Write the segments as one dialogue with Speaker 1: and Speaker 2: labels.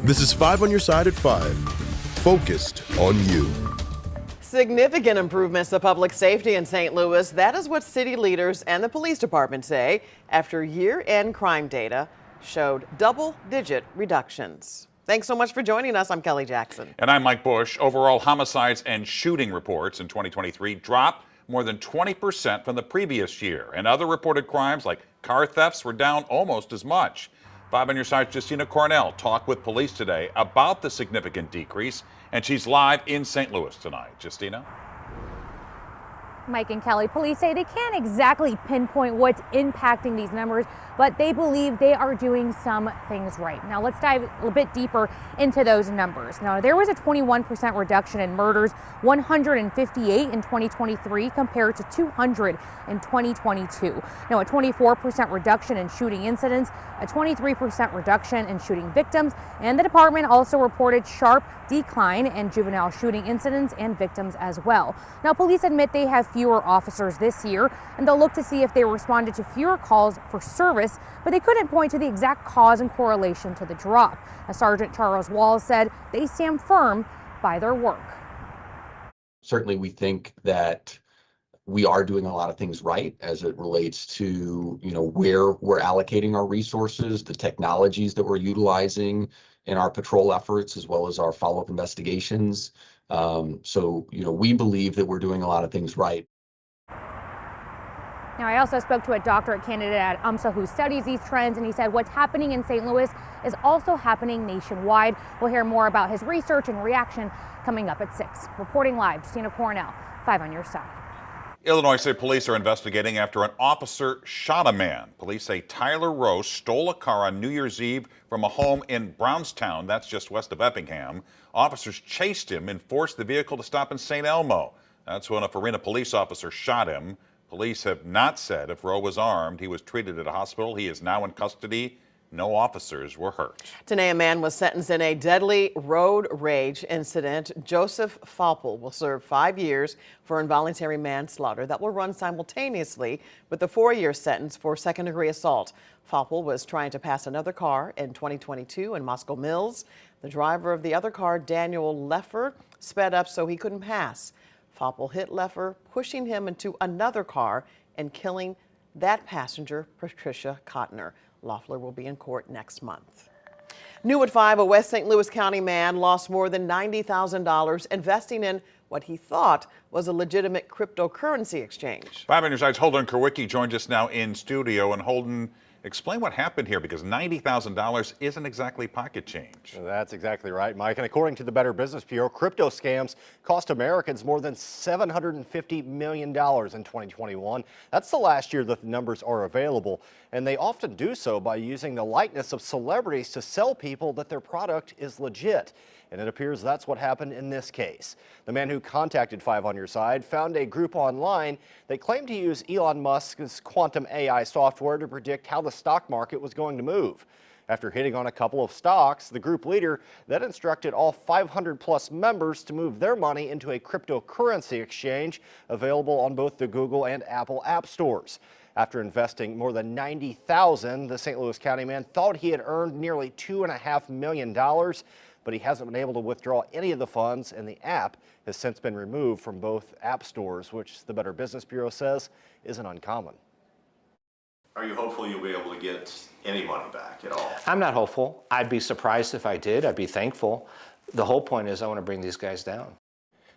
Speaker 1: This is 5 on your side at 5. Focused on you.
Speaker 2: Significant improvements to public safety in St. Louis. That is what city leaders and the police department say after year-end crime data showed double-digit reductions. Thanks so much for joining us. I'm Kelly Jackson.
Speaker 3: And I'm Mike Bush. Overall homicides and shooting reports in 2023 dropped more than 20% from the previous year. And other reported crimes like car thefts were down almost as much. 5 on your side's Justina Cornell talked with police today about the significant decrease, and she's live in St. Louis tonight. Justina?
Speaker 4: Mike and Kelly, police say they can't exactly pinpoint what's impacting these numbers, but they believe they are doing some things right. Now let's dive a bit deeper into those numbers. Now there was a 21% reduction in murders, 158 in 2023 compared to 200 in 2022. Now a 24% reduction in shooting incidents, a 23% reduction in shooting victims, and the department also reported sharp decline in juvenile shooting incidents and victims as well. Now police admit they have fewer officers this year, and they'll look to see if they responded to fewer calls for service, but they couldn't point to the exact cause and correlation to the drop. As Sergeant Charles Walls said, they stand firm by their work.
Speaker 5: Certainly we think that we are doing a lot of things right as it relates to, where we're allocating our resources, the technologies that we're utilizing in our patrol efforts, as well as our follow-up investigations. So we believe that we're doing a lot of things right.
Speaker 4: Now, I also spoke to a doctorate candidate at UMSA who studies these trends, and he said what's happening in St. Louis is also happening nationwide. We'll hear more about his research and reaction coming up at 6. Reporting live, Justina Cornell, 5 on your side.
Speaker 3: Illinois State Police are investigating after an officer shot a man. Police say Tyler Rose stole a car on New Year's Eve from a home in Brownstown, that's just west of Effingham. Officers chased him and forced the vehicle to stop in St. Elmo. That's when a Farina police officer shot him. Police have not said if Rowe was armed. He was treated at a hospital. He is now in custody. No officers were hurt.
Speaker 2: Today, a man was sentenced in a deadly road rage incident. Joseph Falpel will serve 5 years for involuntary manslaughter that will run simultaneously with the 4-year sentence for second-degree assault. Falpel was trying to pass another car in 2022 in Moscow Mills. The driver of the other car, Daniel Leffer, sped up so he couldn't pass. Falpel hit Leffer, pushing him into another car and killing that passenger, Patricia Kottner. Loeffler will be in court next month. New at 5, a West St. Louis County man lost more than $90,000 investing in what he thought was a legitimate cryptocurrency exchange.
Speaker 3: 5 on your side's Holden Kerwicki joins us now in studio. And Holden, explain what happened here, because $90,000 isn't exactly pocket change.
Speaker 6: That's exactly right, Mike. And according to the Better Business Bureau, crypto scams cost Americans more than $750 million in 2021. That's the last year that the numbers are available. And they often do so by using the likeness of celebrities to sell people that their product is legit. And it appears that's what happened in this case. The man who contacted 5 on your side found a group online that claimed to use Elon Musk's quantum AI software to predict how the stock market was going to move. After hitting on a couple of stocks, the group leader then instructed all 500 plus members to move their money into a cryptocurrency exchange available on both the Google and Apple app stores. After investing more than $90,000, the St. Louis County man thought he had earned nearly $2.5 million, but he hasn't been able to withdraw any of the funds, and the app has since been removed from both app stores, which the Better Business Bureau says isn't uncommon.
Speaker 7: Are you hopeful you'll be able to get any money back at all?
Speaker 8: I'm not hopeful. I'd be surprised if I did. I'd be thankful. The whole point is I want to bring these guys down.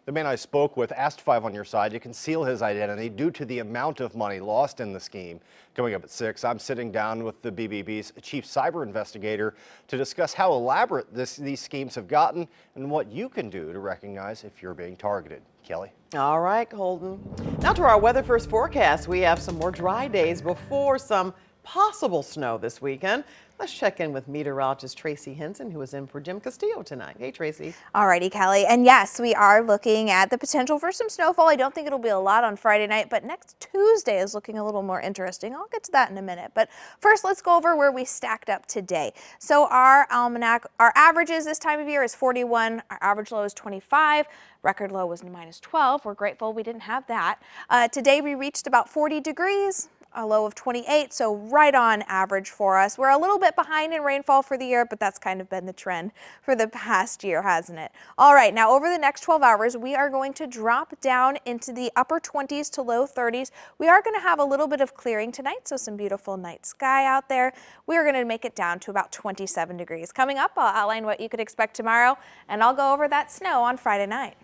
Speaker 6: The man I spoke with asked 5 on your side to conceal his identity due to the amount of money lost in the scheme. Coming up at 6, I'm sitting down with the BBB's chief cyber investigator to discuss how elaborate these schemes have gotten and what you can do to recognize if you're being targeted. Kelly?
Speaker 2: All right, Holden. Now to our weather first forecast. We have some more dry days before some possible snow this weekend. Let's check in with meteorologist Tracy Henson, who is in for Jim Castillo tonight. Hey, Tracy.
Speaker 9: All righty, Kelly. And yes, we are looking at the potential for some snowfall. I don't think it'll be a lot on Friday night, but next Tuesday is looking a little more interesting. I'll get to that in a minute. But first, let's go over where we stacked up today. So our almanac, our averages this time of year is 41. Our average low is 25. Record low was -12. We're grateful we didn't have that. Today we reached about 40 degrees. a low of 28, so right on average for us. We're a little bit behind in rainfall for the year, but that's kind of been the trend for the past year, hasn't it? All right, now over the next 12 hours, we are going to drop down into the upper 20s to low 30s. We are going to have a little bit of clearing tonight, so some beautiful night sky out there. We are going to make it down to about 27 degrees. Coming up, I'll outline what you could expect tomorrow, and I'll go over that snow on Friday night.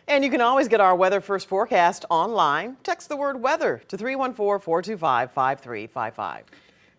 Speaker 2: And you can always get our weather first forecast online. Text the word weather to 314-425-5355.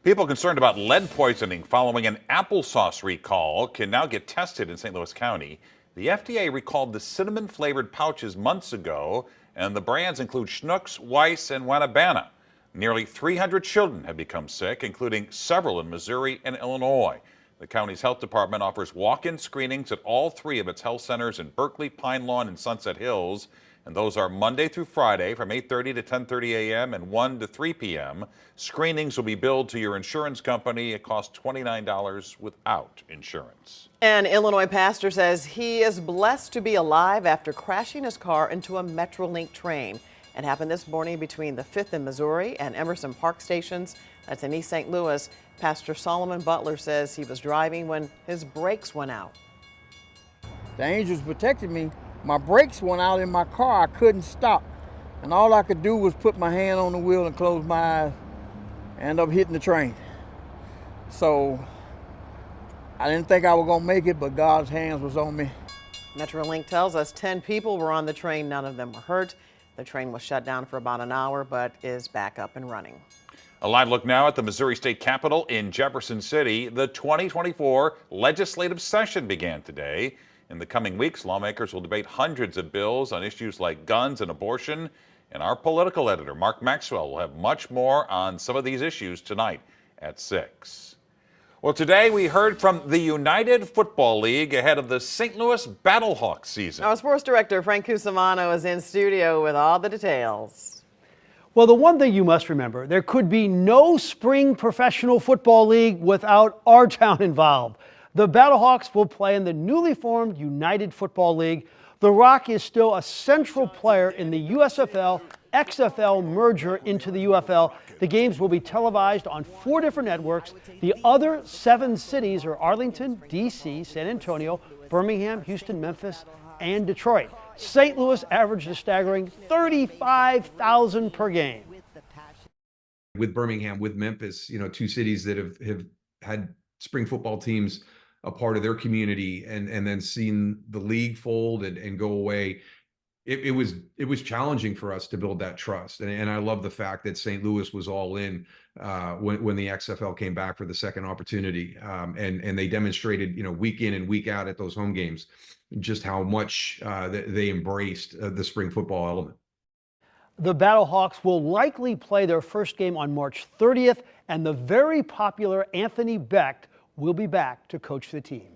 Speaker 3: People concerned about lead poisoning following an applesauce recall can now get tested in St. Louis County. The FDA recalled the cinnamon-flavored pouches months ago, and the brands include Schnucks, Weiss, and Wanabana. Nearly 300 children have become sick, including several in Missouri and Illinois. The county's health department offers walk-in screenings at all 3 of its health centers in Berkeley, Pine Lawn, and Sunset Hills. And those are Monday through Friday from 8:30 to 10:30 a.m. and 1 to 3 p.m. Screenings will be billed to your insurance company. It costs $29 without insurance.
Speaker 2: An Illinois pastor says he is blessed to be alive after crashing his car into a Metrolink train. It happened this morning between the 5th in Missouri and Emerson Park stations. That's in East St. Louis. Pastor Solomon Butler says he was driving when his brakes went out.
Speaker 10: The angels protected me. My brakes went out in my car. I couldn't stop. And all I could do was put my hand on the wheel and close my eyes and end up hitting the train. So I didn't think I was gonna make it, but God's hands was on me.
Speaker 2: Metrolink tells us 10 people were on the train. None of them were hurt. The train was shut down for about an hour, but is back up and running.
Speaker 3: A live look now at the Missouri State Capitol in Jefferson City. The 2024 legislative session began today. In the coming weeks, lawmakers will debate hundreds of bills on issues like guns and abortion. And our political editor, Mark Maxwell, will have much more on some of these issues tonight at 6. Well, today we heard from the United Football League ahead of the St. Louis Battlehawks season.
Speaker 2: Our sports director, Frank Cusimano, is in studio with all the details.
Speaker 11: Well, the one thing you must remember, there could be no spring professional football league without our town involved. The Battlehawks will play in the newly formed United Football League. The Rock is still a central player in the USFL XFL merger into the UFL. The games will be televised on 4 different networks. The other 7 cities are Arlington, D.C., San Antonio, Birmingham, Houston, Memphis, and Detroit. St. Louis averaged a staggering 35,000 per game.
Speaker 12: With Birmingham, with Memphis, 2 cities that have had spring football teams a part of their community, and then seen the league fold and go away. It was challenging for us to build that trust. And I love the fact that St. Louis was all in when the XFL came back for the second opportunity. And they demonstrated, week in and week out at those home games, just how much they embraced the spring football element.
Speaker 11: The Battlehawks will likely play their first game on March 30th, and the very popular Anthony Becht will be back to coach the team.